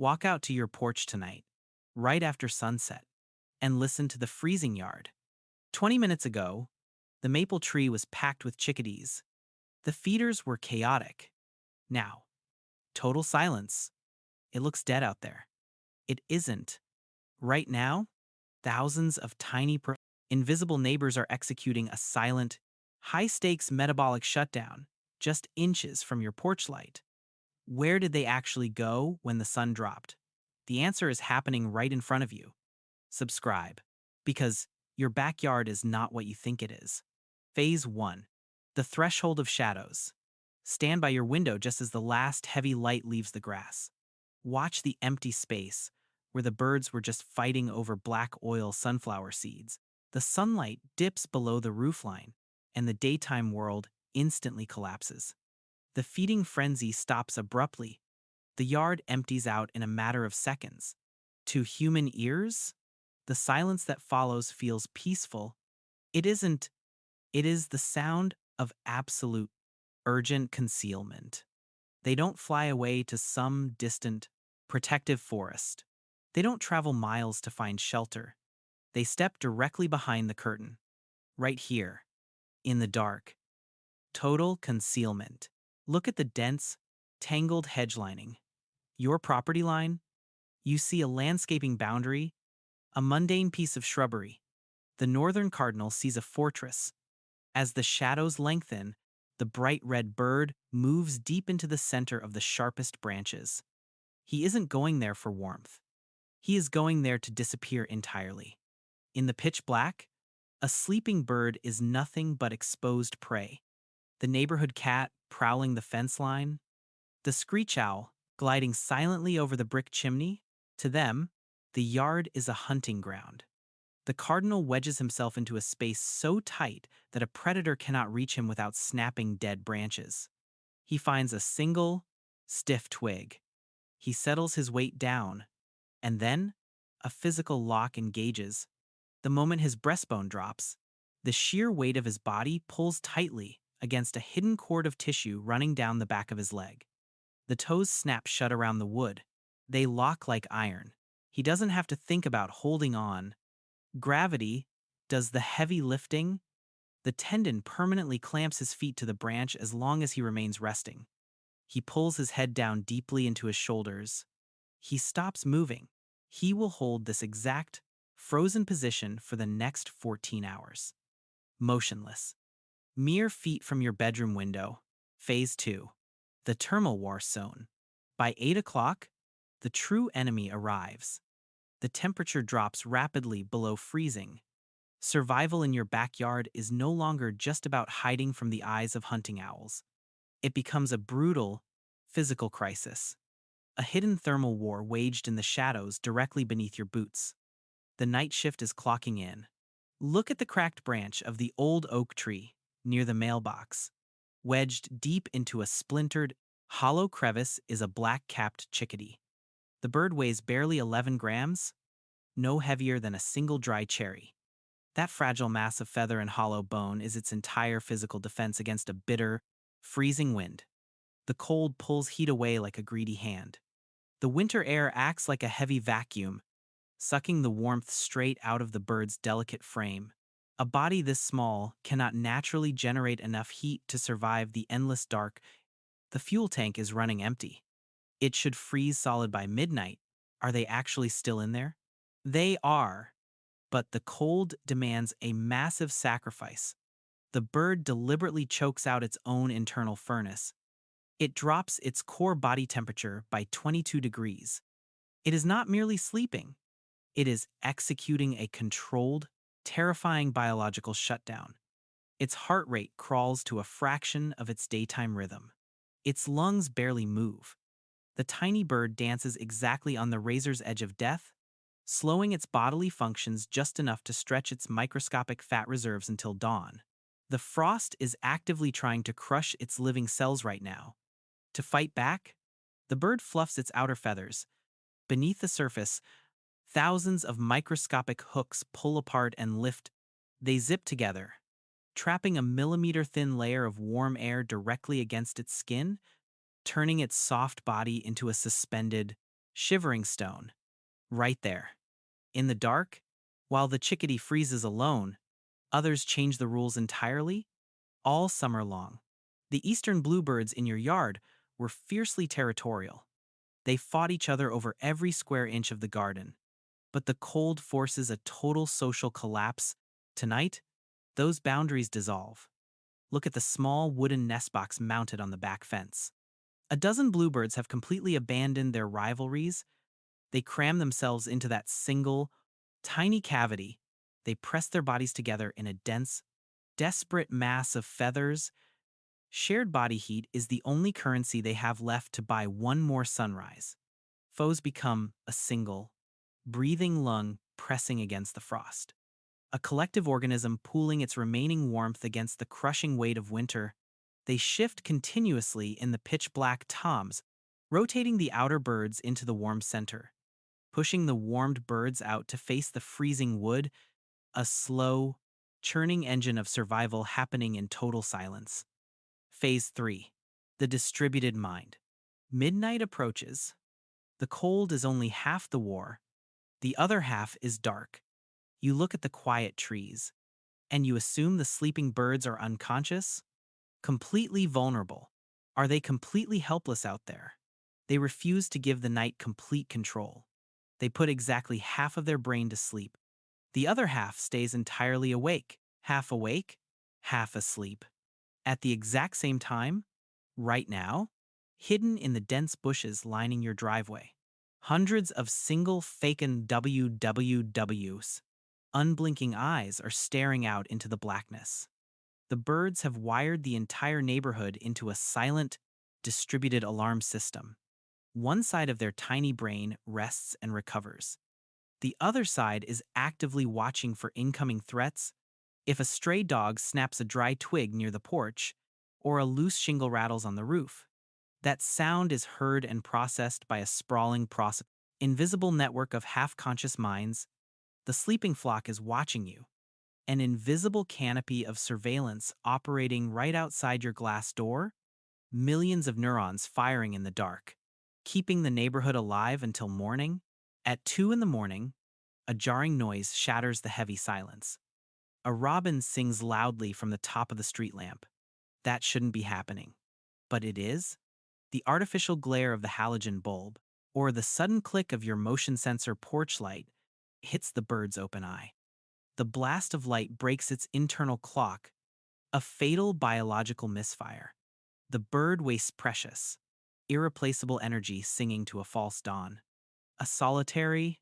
Walk out to your porch tonight, right after sunset, and listen to the freezing yard. 20 minutes ago, the maple tree was packed with chickadees. The feeders were chaotic. Now, total silence. It looks dead out there. It isn't. Right now, thousands of tiny, invisible neighbors are executing a silent, high stakes metabolic shutdown just inches from your porch light. Where did they actually go when the sun dropped? The answer is happening right in front of you. Subscribe, because your backyard is not what you think it is. Phase 1. The threshold of shadows. Stand by your window just as the last heavy light leaves the grass. Watch the empty space where the birds were just fighting over black oil sunflower seeds. The sunlight dips below the roofline, and the daytime world instantly collapses. The feeding frenzy stops abruptly. The yard empties out in a matter of seconds. To human ears, the silence that follows feels peaceful. It isn't. It is the sound of absolute, urgent concealment. They don't fly away to some distant, protective forest. They don't travel miles to find shelter. They step directly behind the curtain, right here, in the dark. Total concealment. Look at the dense, tangled hedge lining. Your property line? You see a landscaping boundary, a mundane piece of shrubbery. The northern cardinal sees a fortress. As the shadows lengthen, the bright red bird moves deep into the center of the sharpest branches. He isn't going there for warmth. He is going there to disappear entirely. In the pitch black, a sleeping bird is nothing but exposed prey. The neighborhood cat prowling the fence line, the screech owl gliding silently over the brick chimney. To them, the yard is a hunting ground. The cardinal wedges himself into a space so tight that a predator cannot reach him without snapping dead branches. He finds a single, stiff twig. He settles his weight down, and then a physical lock engages. The moment his breastbone drops, the sheer weight of his body pulls tightly against a hidden cord of tissue running down the back of his leg. The toes snap shut around the wood. They lock like iron. He doesn't have to think about holding on. Gravity does the heavy lifting. The tendon permanently clamps his feet to the branch as long as he remains resting. He pulls his head down deeply into his shoulders. He stops moving. He will hold this exact, frozen position for the next 14 hours. Motionless. Mere feet from your bedroom window. Phase 2. The thermal war zone. By 8 o'clock, the true enemy arrives. The temperature drops rapidly below freezing. Survival in your backyard is no longer just about hiding from the eyes of hunting owls. It becomes a brutal, physical crisis. A hidden thermal war waged in the shadows directly beneath your boots. The night shift is clocking in. Look at the cracked branch of the old oak tree near the mailbox. Wedged deep into a splintered, hollow crevice is a black-capped chickadee. The bird weighs barely 11 grams, no heavier than a single dry cherry. That fragile mass of feather and hollow bone is its entire physical defense against a bitter, freezing wind. The cold pulls heat away like a greedy hand. The winter air acts like a heavy vacuum, sucking the warmth straight out of the bird's delicate frame. A body this small cannot naturally generate enough heat to survive the endless dark. The fuel tank is running empty. It should freeze solid by midnight. Are they actually still in there? They are, but the cold demands a massive sacrifice. The bird deliberately chokes out its own internal furnace. It drops its core body temperature by 22 degrees. It is not merely sleeping. It is executing a controlled, terrifying biological shutdown. Its heart rate crawls to a fraction of its daytime rhythm. Its lungs barely move. The tiny bird dances exactly on the razor's edge of death, slowing its bodily functions just enough to stretch its microscopic fat reserves until dawn. The frost is actively trying to crush its living cells right now. To fight back, the bird fluffs its outer feathers. Beneath the surface, thousands of microscopic hooks pull apart and lift. They zip together, trapping a millimeter-thin layer of warm air directly against its skin, turning its soft body into a suspended, Shivering stone. Right there. In the dark, while the chickadee freezes alone, others change the rules entirely, all summer long. The eastern bluebirds in your yard were fiercely territorial. They fought each other over every square inch of the garden. But the cold forces a total social collapse. Tonight, those boundaries dissolve. Look at the small wooden nest box mounted on the back fence. A dozen bluebirds have completely abandoned their rivalries. They cram themselves into that single, tiny cavity. They press their bodies together in a dense, desperate mass of feathers. Shared body heat is the only currency they have left to buy one more sunrise. Foes become a single, breathing lung pressing against the frost. A collective organism pooling its remaining warmth against the crushing weight of winter. They shift continuously in the pitch-black toms, rotating the outer birds into the warm center, pushing the warmed birds out to face the freezing wood, a slow, churning engine of survival happening in total silence. Phase 3. The distributed mind. Midnight approaches. The cold is only half the war. The other half is dark. You look at the quiet trees, and you assume the sleeping birds are unconscious, completely vulnerable. Are they completely helpless out there? They refuse to give the night complete control. They put exactly half of their brain to sleep. The other half stays entirely awake, half asleep. At the exact same time, right now, hidden in the dense bushes lining your driveway. Hundreds of single faken WWWs, unblinking eyes are staring out into the blackness. The birds have wired the entire neighborhood into a silent, distributed alarm system. One side of their tiny brain rests and recovers. The other side is actively watching for incoming threats. If a stray dog snaps a dry twig near the porch, or a loose shingle rattles on the roof, that sound is heard and processed by a sprawling, invisible network of half-conscious minds. The sleeping flock is watching you, an invisible canopy of surveillance operating right outside your glass door, millions of neurons firing in the dark, keeping the neighborhood alive until morning. At 2 in the morning, a jarring noise shatters the heavy silence. A robin sings loudly from the top of the street lamp. That shouldn't be happening. But it is. The artificial glare of the halogen bulb, or the sudden click of your motion sensor porch light, hits the bird's open eye. The blast of light breaks its internal clock, a fatal biological misfire. The bird wastes precious, irreplaceable energy singing to a false dawn. A solitary,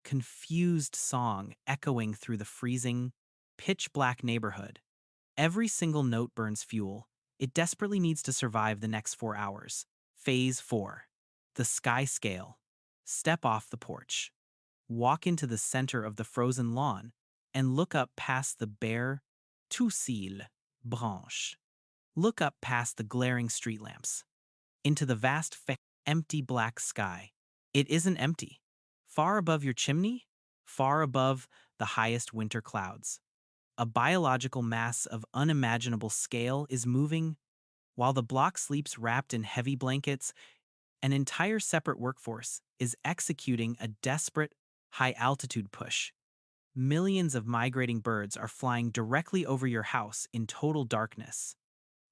confused song echoing through the freezing, pitch-black neighborhood. Every single note burns fuel. It desperately needs to survive the next 4 hours. Phase 4. The sky scale. Step off the porch. Walk into the center of the frozen lawn and look up past the bare, tucile branche. Look up past the glaring street lamps into the vast, empty black sky. It isn't empty. Far above your chimney, far above the highest winter clouds, a biological mass of unimaginable scale is moving. While the block sleeps wrapped in heavy blankets, an entire separate workforce is executing a desperate, high-altitude push. Millions of migrating birds are flying directly over your house in total darkness.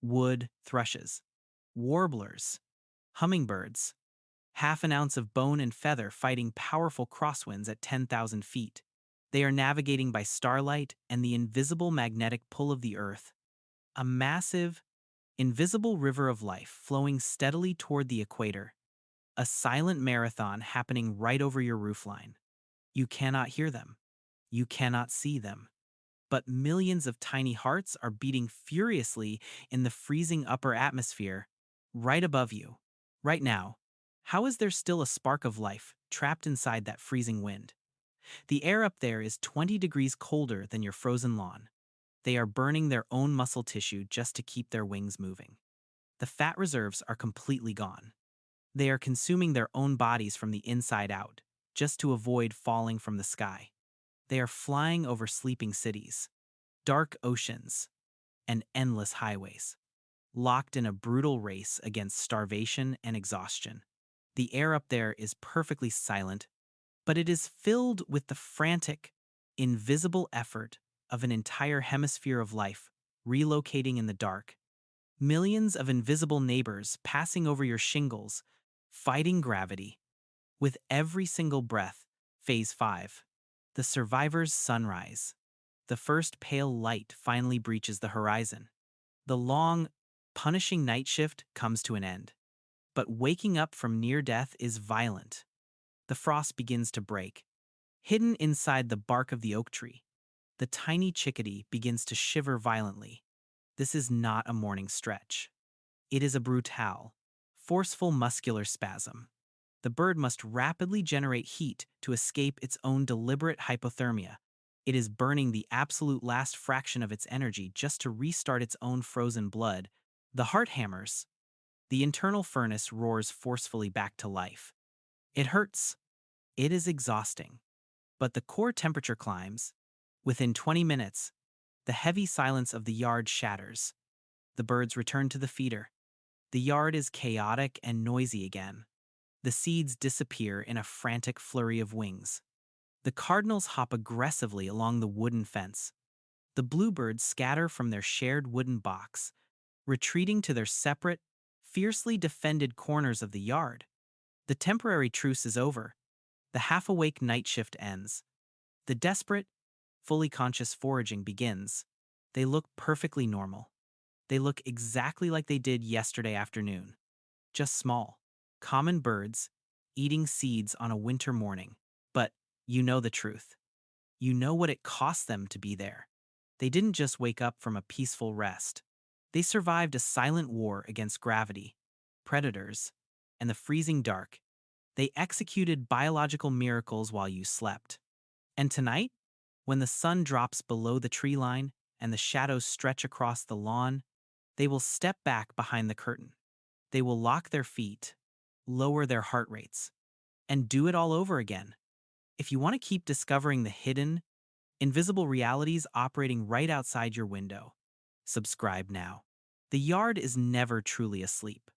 Wood thrushes, warblers, hummingbirds, half an ounce of bone and feather fighting powerful crosswinds at 10,000 feet. They are navigating by starlight and the invisible magnetic pull of the earth, a massive, invisible river of life flowing steadily toward the equator, a silent marathon happening right over your roofline. You cannot hear them. You cannot see them. But millions of tiny hearts are beating furiously in the freezing upper atmosphere, right above you. Right now, how is there still a spark of life trapped inside that freezing wind? The air up there is 20 degrees colder than your frozen lawn. They are burning their own muscle tissue just to keep their wings moving. The fat reserves are completely gone. They are consuming their own bodies from the inside out, just to avoid falling from the sky. They are flying over sleeping cities, dark oceans, and endless highways, locked in a brutal race against starvation and exhaustion. The air up there is perfectly silent, but it is filled with the frantic, invisible effort of an entire hemisphere of life relocating in the dark. Millions of invisible neighbors passing over your shingles, fighting gravity. With every single breath, Phase 5. The survivor's sunrise. The first pale light finally breaches the horizon. The long, punishing night shift comes to an end. But waking up from near death is violent. The frost begins to break. Hidden inside the bark of the oak tree, the tiny chickadee begins to shiver violently. This is not a morning stretch. It is a brutal, forceful muscular spasm. The bird must rapidly generate heat to escape its own deliberate hypothermia. It is burning the absolute last fraction of its energy just to restart its own frozen blood. The heart hammers. The internal furnace roars forcefully back to life. It hurts. It is exhausting. But the core temperature climbs. Within 20 minutes, the heavy silence of the yard shatters. The birds return to the feeder. The yard is chaotic and noisy again. The seeds disappear in a frantic flurry of wings. The cardinals hop aggressively along the wooden fence. The bluebirds scatter from their shared wooden box, retreating to their separate, fiercely defended corners of the yard. The temporary truce is over. The half-awake night shift ends. The desperate, fully conscious foraging begins. They look perfectly normal. They look exactly like they did yesterday afternoon. Just small, common birds eating seeds on a winter morning. But you know the truth. You know what it cost them to be there. They didn't just wake up from a peaceful rest. They survived a silent war against gravity, predators, and the freezing dark. They executed biological miracles while you slept. And tonight, when the sun drops below the tree line and the shadows stretch across the lawn, they will step back behind the curtain. They will lock their feet, lower their heart rates, and do it all over again. If you want to keep discovering the hidden, invisible realities operating right outside your window, subscribe now. The yard is never truly asleep.